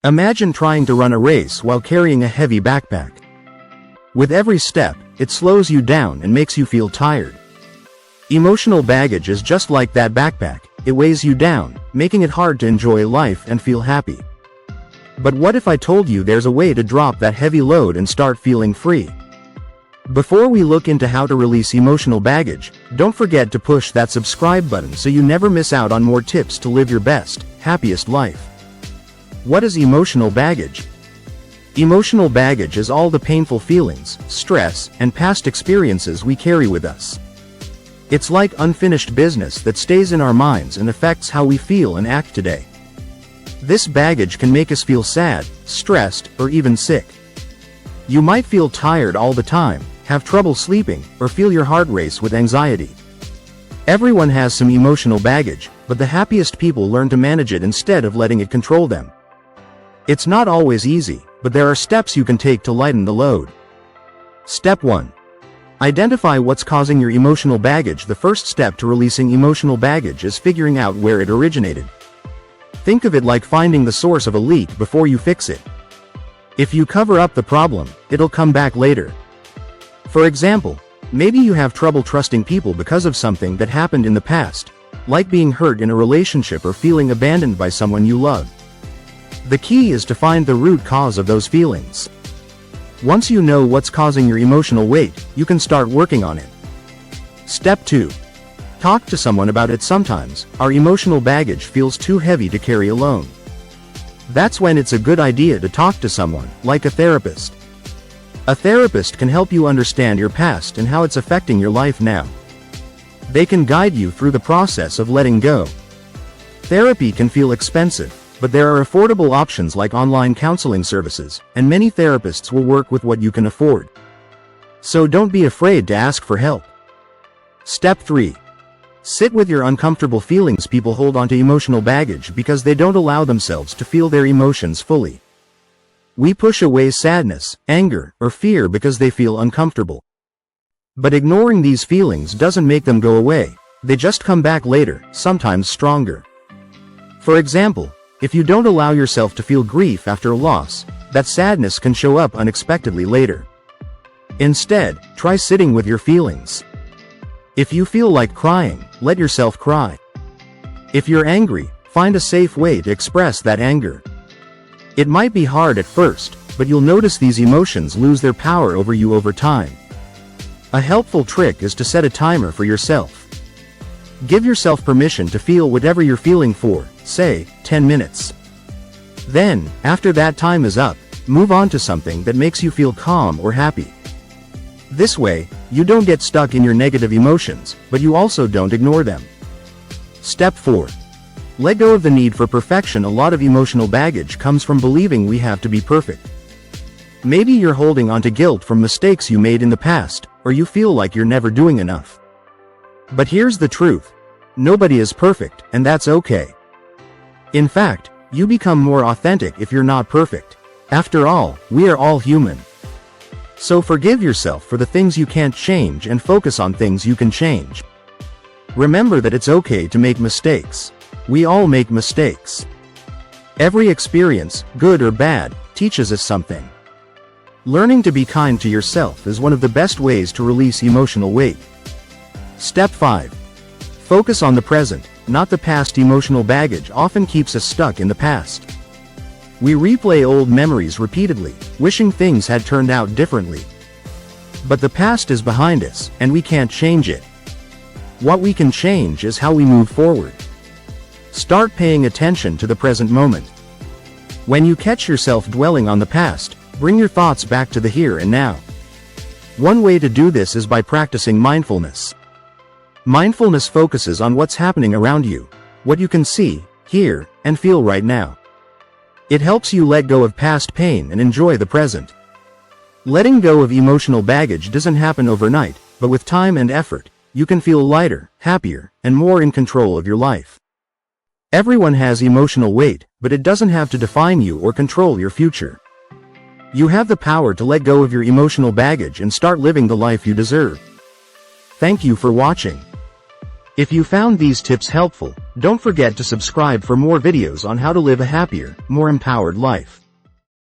Imagine trying to run a race while carrying a heavy backpack. With every step, it slows you down and makes you feel tired. Emotional baggage is just like that backpack. It weighs you down, making it hard to enjoy life and feel happy. But what if I told you there's a way to drop that heavy load and start feeling free? Before we look into how to release emotional baggage, don't forget to push that subscribe button so you never miss out on more tips to live your best, happiest life. What is emotional baggage? Emotional baggage is all the painful feelings, stress, and past experiences we carry with us. It's like unfinished business that stays in our minds and affects how we feel and act today. This baggage can make us feel sad, stressed, or even sick. You might feel tired all the time, have trouble sleeping, or feel your heart race with anxiety. Everyone has some emotional baggage, but the happiest people learn to manage it instead of letting it control them. It's not always easy, but there are steps you can take to lighten the load. Step 1. Identify what's causing your emotional baggage. The first step to releasing emotional baggage is figuring out where it originated. Think of it like finding the source of a leak before you fix it. If you cover up the problem, it'll come back later. For example, maybe you have trouble trusting people because of something that happened in the past, like being hurt in a relationship or feeling abandoned by someone you love. The key is to find the root cause of those feelings. Once you know what's causing your emotional weight, you can start working on it. Step 2. Talk to someone about it. Sometimes, our emotional baggage feels too heavy to carry alone. That's when it's a good idea to talk to someone, like a therapist. A therapist can help you understand your past and how it's affecting your life now. They can guide you through the process of letting go. Therapy can feel expensive, but there are affordable options like online counseling services, and many therapists will work with what you can afford. So don't be afraid to ask for help. Step 3. Sit with your uncomfortable feelings. People hold on to emotional baggage because they don't allow themselves to feel their emotions fully. We push away sadness, anger, or fear because they feel uncomfortable. But ignoring these feelings doesn't make them go away. They just come back later, sometimes stronger. For example, if you don't allow yourself to feel grief after a loss, that sadness can show up unexpectedly later. Instead, try sitting with your feelings. If you feel like crying, let yourself cry. If you're angry, find a safe way to express that anger. It might be hard at first, but you'll notice these emotions lose their power over you over time. A helpful trick is to set a timer for yourself. Give yourself permission to feel whatever you're feeling for, say, 10 minutes. Then, after that time is up, move on to something that makes you feel calm or happy. This way, you don't get stuck in your negative emotions, but you also don't ignore them. Step 4. Let go of the need for perfection. A lot of emotional baggage comes from believing we have to be perfect. Maybe you're holding on to guilt from mistakes you made in the past, or you feel like you're never doing enough. But here's the truth. Nobody is perfect, and that's okay. In fact, you become more authentic if you're not perfect. After all, we are all human. So forgive yourself for the things you can't change and focus on things you can change. Remember that it's okay to make mistakes. We all make mistakes. Every experience, good or bad, teaches us something. Learning to be kind to yourself is one of the best ways to release emotional weight. Step 5. Focus on the present, not the past. Emotional baggage often keeps us stuck in the past. We replay old memories repeatedly, wishing things had turned out differently. But the past is behind us, and we can't change it. What we can change is how we move forward. Start paying attention to the present moment. When you catch yourself dwelling on the past, bring your thoughts back to the here and now. One way to do this is by practicing mindfulness. Mindfulness focuses on what's happening around you, what you can see, hear, and feel right now. It helps you let go of past pain and enjoy the present. Letting go of emotional baggage doesn't happen overnight, but with time and effort, you can feel lighter, happier, and more in control of your life. Everyone has emotional weight, but it doesn't have to define you or control your future. You have the power to let go of your emotional baggage and start living the life you deserve. Thank you for watching. If you found these tips helpful, don't forget to subscribe for more videos on how to live a happier, more empowered life.